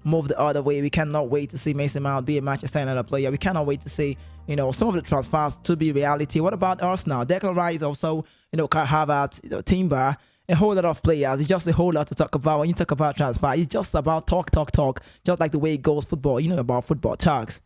move the other way. We cannot wait to see Mason Mount be a Manchester United player. We cannot wait to see, some of the transfers to be reality. What about Arsenal? Declan Rice also, Kai Havertz, Timber, a whole lot of players. It's just a whole lot to talk about. When you talk about transfer, it's just about talk, just like the way it goes football. About football talks.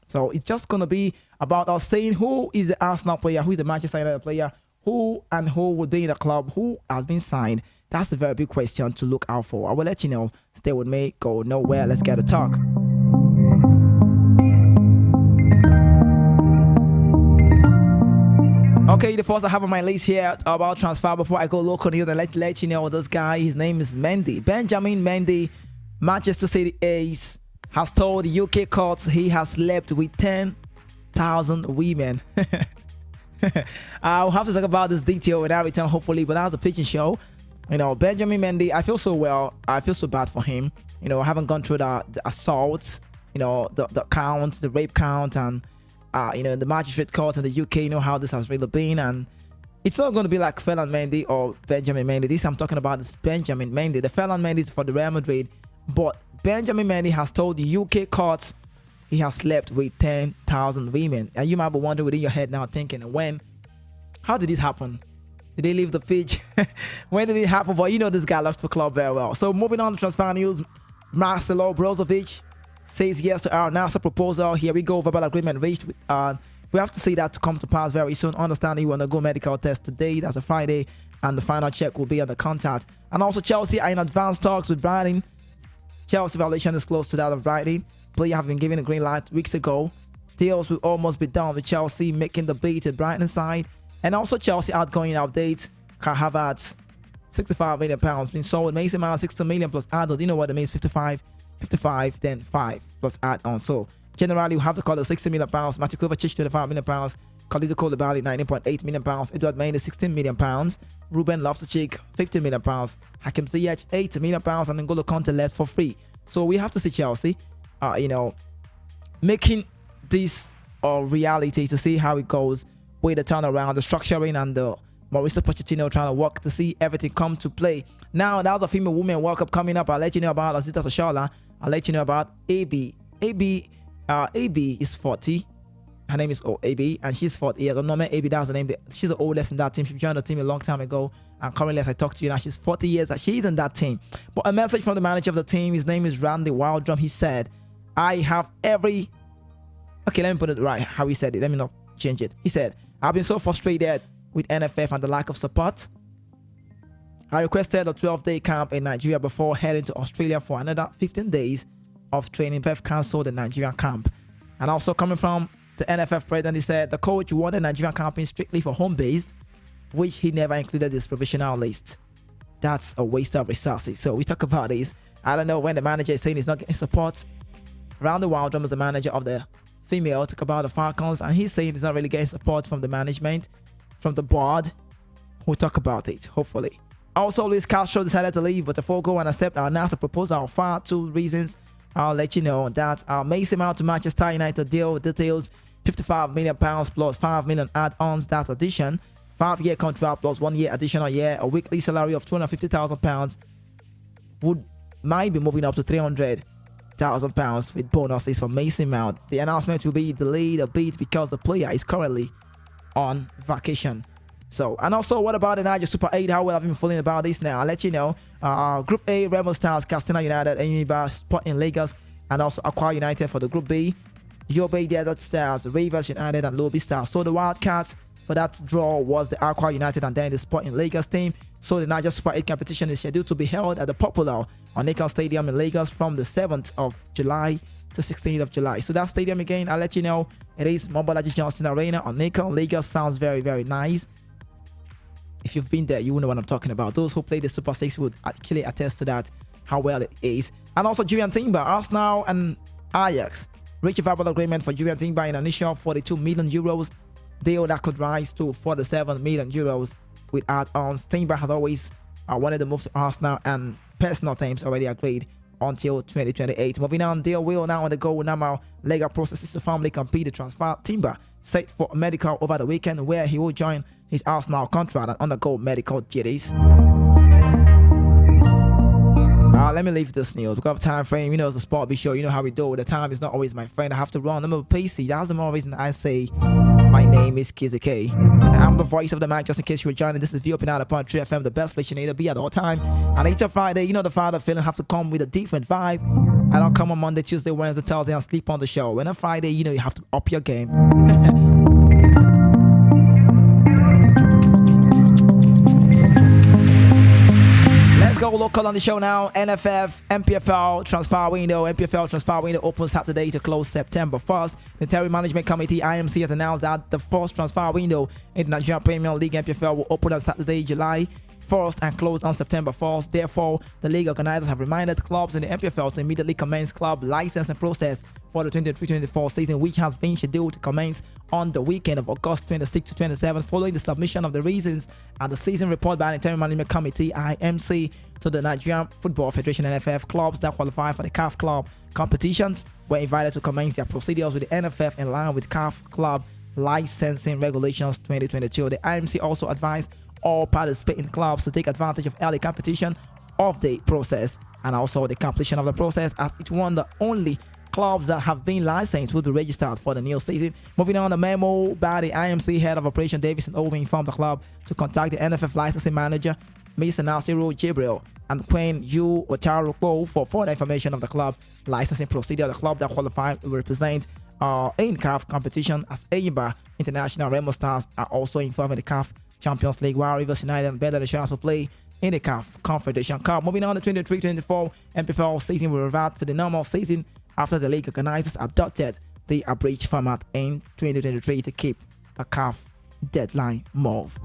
So it's just going to be about us saying who is the Arsenal player, who is the Manchester United player, who would be in the club, who has been signed. That's a very big question to look out for. I will let you know. Stay with me. Go nowhere. Let's get a talk. Okay, the first I have on my list here about transfer before I go local news and let you know this guy. His name is Mendy. Benjamin Mendy, Manchester City ace, has told the UK courts he has slept with 10,000 women. I'll have to talk about this detail when I return, hopefully, but that's the pitching show. Benjamin Mendy, I feel so well. I feel so bad for him. I haven't gone through the assaults, the counts, the rape count, and the magistrate court in the UK, how this has really been. And it's not going to be like Ferland Mendy or Benjamin Mendy. This I'm talking about is Benjamin Mendy. The Ferland Mendy is for the Real Madrid, but Benjamin Mendy has told the UK courts he has slept with 10,000 women. And you might be wondering within your head now, thinking, how did this happen? Did they leave the pitch? When did it happen? But this guy left the club very well. So moving on to transfer news, Marcelo Brozovic says yes to our NASA proposal. Here we go, verbal agreement reached. We have to see that to come to pass very soon. Understand he want to go medical test today. That's a Friday. And the final check will be on the contract. And also Chelsea are in advanced talks with Brighton. Chelsea valuation is close to that of Brighton. Player have been given a green light weeks ago. Deals will almost be done with Chelsea making the bid to Brighton side. And also Chelsea outgoing update. Kai Havertz, £65 million being sold. Mason Mount, 60 million plus add-on. You know what it means? 55, then 5 plus add-on. So generally, we have to call it £60 million. Matthew Kovacic, £25 million. Khalid Koulibaly, £19.8 million. Edouard Mendy, £16 million. Ruben Loftus-Cheek, £15 million. Hakim Ziyech, £8 million. And N'Golo Kante left for free. So we have to see Chelsea, making this a reality to see how it goes with the turnaround, the structuring, and the Mauricio Pochettino trying to work to see everything come to play. Now, that's the Female Women World Cup coming up. I'll let you know about Azita Soshala. I'll let you know about AB. AB is 40. Her name is AB, and she's 40 years. I don't know, AB, that's the name. She's the oldest in that team. She joined the team a long time ago. And currently, as I talk to you now, she's 40 years. She's in that team. But a message from the manager of the team, his name is Randy Wildrum. He said, I have every... Okay, let me put it right how he said it. Let me not change it. He said, I've been so frustrated with NFF and the lack of support. I requested a 12-day camp in Nigeria before heading to Australia for another 15 days of training. NFF cancelled the Nigerian camp. And also coming from the NFF president, he said the coach wanted Nigerian camping strictly for home base, which he never included this provisional list. That's a waste of resources. So we talk about this. I don't know when the manager is saying he's not getting support. Randy Wildrum is the manager of the female, talk about the Falcons, and he's saying he's not really getting support from the management, from the board. We'll talk about it, hopefully. Also, Luis Castro decided to leave Botafogo and accept our NASA proposal for 2 reasons. I'll let you know that our Mason Mount to Manchester United deal details £55 million plus 5 million add-ons. That's addition. 5-year contract plus 1 year additional year. A weekly salary of £250,000 might be moving up to £300,000 with bonuses for Mason Mount. The announcement will be delayed a bit because the player is currently on vacation. So, and also, what about the Niger Super 8? How well have you been feeling about this now? I'll let you know. Group A, Remo Stars, Castina United, Enyimba, Sporting Lagos, and also Aqua United for the Group B. Yobe Desert Stars, Rivers United, and Lobby Stars. So the Wildcats for that draw was the Aqua United and then the Sporting Lagos team. So the Niger Super 8 competition is scheduled to be held at the popular Oneka Stadium in Lagos from the 7th of July to 16th of July. So that stadium again, I'll let you know, it is Mobolaji Johnson Arena, Oneka, Lagos. Sounds very, very nice. If you've been there, you will know what I'm talking about. Those who play the Super 6 would actually attest to that, how well it is. And also Julian Timber, Arsenal and Ajax reach a verbal agreement for Julian Timber in an initial €42 million deal that could rise to €47 million with add-ons. Timber has always wanted to move to Arsenal, and personal teams already agreed until 2028. Moving on, deal will now undergo normal legal processes to formally complete the transfer. Timber set for medical over the weekend, where he will join his Arsenal contract and undergo medical duties. Let me leave this news because of time frame. It's a sport. Be sure you know how we do. The time is not always my friend. I have to run. I'm a pacey. That's the more reason I say my name is Kizzy K. I'm the voice of the man. Just in case you were joining, this is VOP out upon 3 FM, the best place you need to be at all time. And each Friday, the Friday feeling have to come with a different vibe. I don't come on Monday, Tuesday, Wednesday, Thursday, and sleep on the show. When a Friday, you have to up your game. Let's go local on the show now. NFF, MPFL transfer window. MPFL transfer window opens Saturday to close September 1st. The Interim Management Committee, IMC, has announced that the first transfer window in the Nigerian Premier League MPFL will open on Saturday, July 1st and close on September 1st. Therefore, the league organizers have reminded clubs in the MPFL to immediately commence club licensing process for the 23-24 season, which has been scheduled to commence on the weekend of August 26 to 27, following the submission of the reasons and the season report by the Interim Management Committee, IMC, to the Nigerian Football Federation, NFF. Clubs that qualify for the CAF club competitions were invited to commence their procedures with the NFF in line with CAF club licensing regulations 2022. The IMC also advised all participating clubs to take advantage of early competition of the process and also the completion of the process, as it won the only clubs that have been licensed will be registered for the new season. Moving on, the memo by the IMC head of operation Davison Owen informed the club to contact the NFF licensing manager Mr. Nasiru Jibril and Queen Yu Otarukpo for further information of the club licensing procedure. The club that qualified will represent in CAF competition as Eyimba International. Remo Stars are also involved in the CAF Champions League, while Rivers United and Bedford Insurance will play in the CAF Confederation Cup. Moving on, the 23-24 MPFL season will revert to the normal season after the league organizers adopted the abridged format in 2023 to keep a CAF deadline move.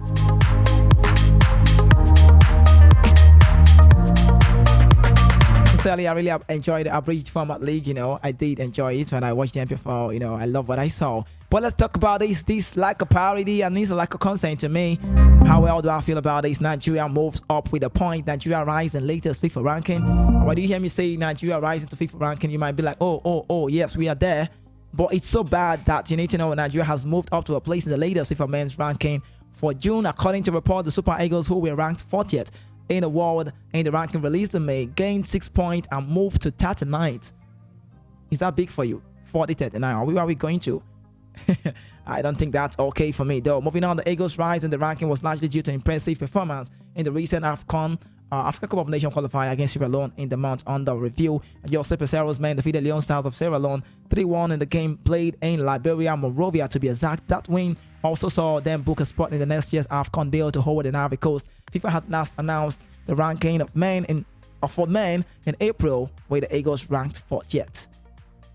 Sincerely, I really enjoyed the abridged format league. I did enjoy it when I watched the MPFL. I love what I saw. But let's talk about this like a parody, and this is like a concern to me. How well do I feel about this? Nigeria moves up with a point. Nigeria rise in latest FIFA ranking. When you hear me say Nigeria rising to FIFA ranking, you might be like, oh, yes, we are there. But it's so bad that you need to know Nigeria has moved up to a place in the latest FIFA men's ranking for June. According to report, the Super Eagles, who were ranked 40th in the world in the ranking released in May, gained 6 points and moved to 39th. Is that big for you? 40-39. Where are we going to? I don't think that's okay for me, though. Moving on, the Eagles' rise in the ranking was largely due to impressive performance in the recent African Cup of Nations qualifier against Sierra Leone in the month under review. Joseph Pesero's men defeated Leon Stars of Sierra Leone 3-1 in the game played in Liberia, Monrovia to be exact. That win also saw them book a spot in the next year's AFCON bid to hold in Ivory Coast. FIFA had last announced the ranking of men in April, where the Eagles ranked 40th.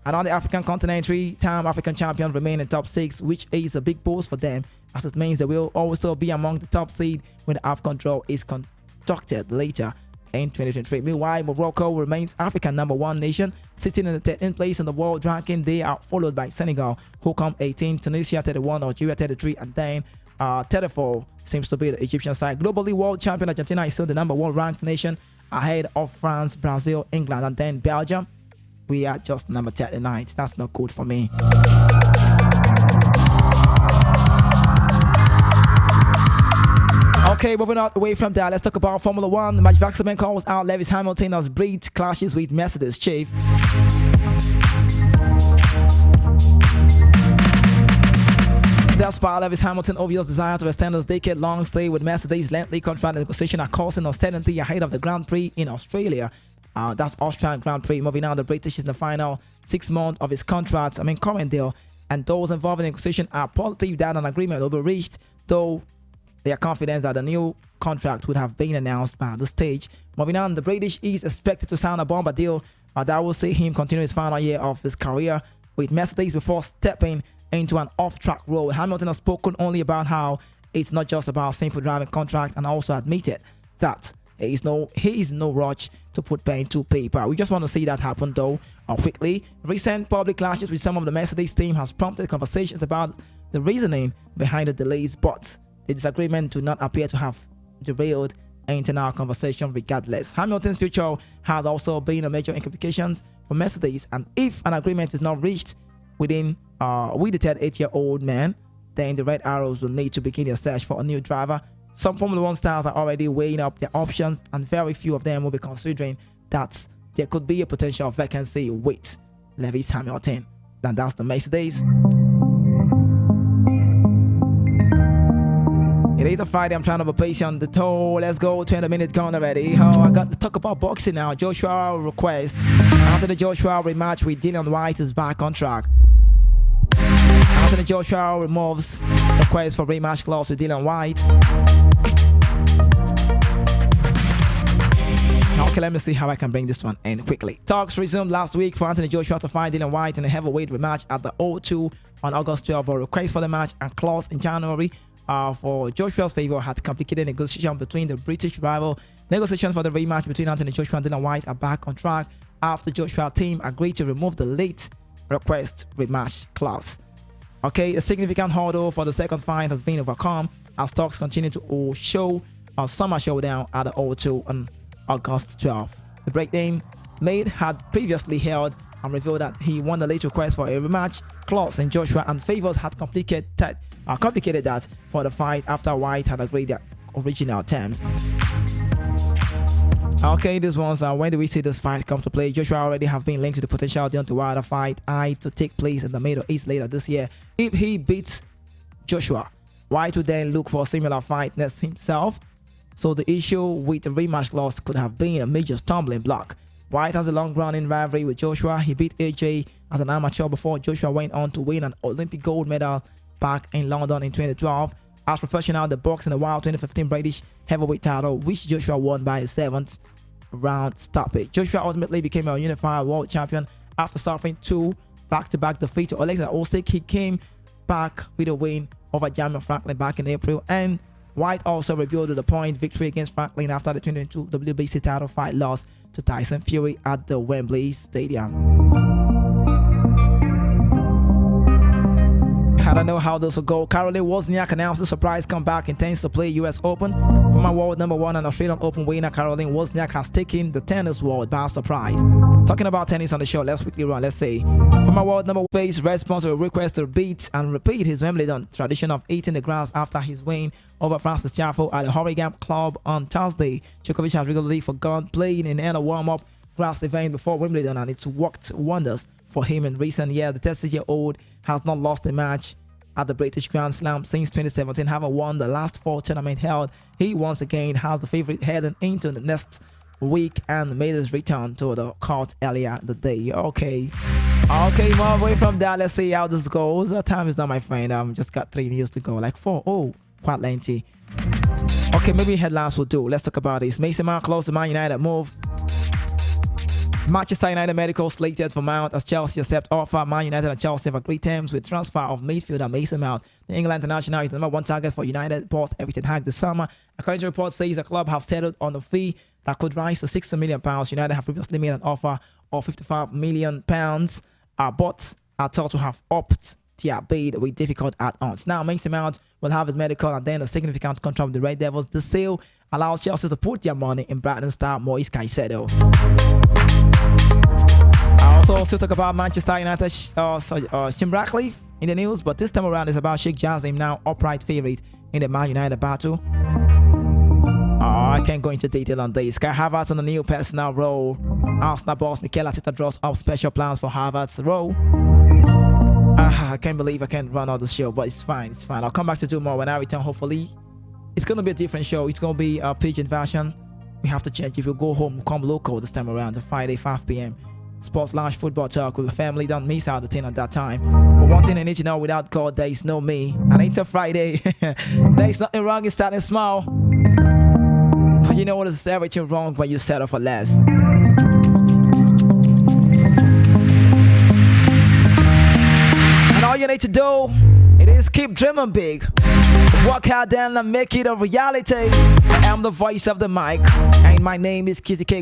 And on the African continent, 3-time African champions remain in top 6, which is a big boost for them, as it means they will also be among the top seed when the AFCON draw is conducted later in 2023. Meanwhile, Morocco remains African #1 nation, sitting in the 13th place in the world ranking. They are followed by Senegal, who come 18, Tunisia 31, Algeria 33, and then 34 seems to be the Egyptian side. Globally, world champion Argentina is still the #1 ranked nation, ahead of France, Brazil, England, and then Belgium. We are just number 39. That's not good for me. Okay, moving on away from that, let's talk about Formula One. Max Verstappen calls out Lewis Hamilton as breed clashes with Mercedes chief. Despite Lewis Hamilton's obvious desire to extend his decade-long stay with Mercedes, lengthy contract negotiation are causing uncertainty ahead of the Grand Prix in Australia. That's Austrian Grand Prix. Moving on, the British is in the final 6 months of his contract, current deal, and those involved in the negotiation are positive that an agreement will be reached, though they are confident that the new contract would have been announced by this stage. Moving on, the British is expected to sign a bomber deal that will see him continue his final year of his career with Mercedes before stepping into an off-track role. Hamilton has spoken only about how it's not just about simple driving contract, and also admitted that he is no rush to put pen to paper. We just want to see that happen, though, quickly. Recent public clashes with some of the Mercedes team has prompted conversations about the reasoning behind the delays, but the disagreement do not appear to have derailed internal conversation regardless. Hamilton's future has also been a major implications for Mercedes, and if an agreement is not reached with the 38-year-old man, then the Red Arrows will need to begin their search for a new driver. Some Formula One stars are already weighing up their options, and very few of them will be considering that there could be a potential vacancy with Lewis Hamilton. And that's the Mercedes. It is a Friday. I'm trying to be patient. The toll. Let's go. 20 minutes gone already. Oh, I got to talk about boxing now. Joshua request. After the Joshua rematch with Dillian Whyte is back on track. After the Joshua removes request for rematch clause with Dillian Whyte. Okay, let me see how I can bring this one in quickly. Talks resumed last week for Anthony Joshua to fight Dillian Whyte in a heavyweight rematch at the O2 on August 12. A request for the match and clause in January for Joshua's favor had complicated negotiation between the British rival. Negotiations for the rematch between Anthony Joshua and Dillian Whyte are back on track after Joshua team agreed to remove the late request rematch clause. Okay, a significant hurdle for the second fight has been overcome as talks continue to show a summer showdown at the O2 on August 12th. The breakdown made had previously held and revealed that he won the late request for a rematch clause in Joshua, and favors had complicated that for the fight after Whyte had agreed their original terms. Okay, this one's when do we see this fight come to play? Joshua already have been linked to the potential Deontay Wilder fight to take place in the Middle East later this year. If he beats Joshua, Whyte would then look for a similar fight next himself. So the issue with the rematch clause could have been a major stumbling block. Whyte has a long-running rivalry with Joshua. He beat AJ as an amateur before Joshua went on to win an Olympic gold medal back in London in 2012. As professional, the boxing the Wild 2015 British heavyweight title, which Joshua won by a 7th round stoppage. Joshua ultimately became a unified world champion after suffering 2 back-to-back defeats to Alexander Usyk. He came back with a win over Jeremy Franklin back in April, and Whyte also revealed the point victory against Franklin after the 2022 WBC title fight loss to Tyson Fury at the Wembley Stadium. I don't know how this will go. Caroline Wozniak announced a surprise comeback, intends to play US Open. Former world number 1 and Australian Open winner Caroline Wozniak has taken the tennis world by surprise. Talking about tennis on the show, let's quickly run. Let's say former world number 1 faced response to a request to beat and repeat his Wimbledon tradition of eating the grass after his win over Francis Tiafoe at the Horrigam Club on Thursday. Djokovic has regularly forgone playing in a warm-up grass event before Wimbledon, and it's worked wonders for him in recent years. The 36-year-old has not lost a match at the British Grand Slam since 2017, having won the last 4 tournaments held. He once again has the favorite heading into the next week and made his return to the court earlier the day. Okay, more away from that. Let's see how this goes. Time is not my friend. Just got 3 years to go, like 4. Oh, quite lengthy. Okay, maybe headlines will do. Let's talk about this. Mason Mount close to Man United move. Manchester United medical slated for Mount as Chelsea accept offer. Man United and Chelsea have agreed terms with transfer of midfielder Mason Mount. The England international is the number 1 target for United post Everton Hag this summer. According to reports, says the club have settled on a fee that could rise to £60 million. United have previously made an offer of £55 million, but are thought to have upped their bid with difficult add-ons. Now, Mason Mount will have his medical and then a significant contract with the Red Devils. The sale allows Chelsea to put their money in Brighton star Moise Caicedo. I also still talk about Manchester United, Jim Ratcliffe in the news, but this time around it's about Sheikh Jassim, now upright favorite in the Man United battle. I can't go into detail on this. Kai Havertz on the new personal role. Arsenal boss Mikel Arteta draws up special plans for Havertz's role. I can't believe I can't run all the show, but it's fine. It's fine. I'll come back to do more when I return. Hopefully, it's gonna be a different show. It's gonna be a pigeon version. We have to change. If you go home, come local this time around. On Friday, 5 p.m. Sports Lounge Football Talk with the family. Don't miss out the thing at that time. But one thing I need to know: without God, there is no me. And it's a Friday. There is nothing wrong in starting small. But you know what is everything wrong when you settle for less. And all you need to do, it is keep dreaming big. Work hard and make it a reality. I am the voice of the mic, and my name is Kizzy K.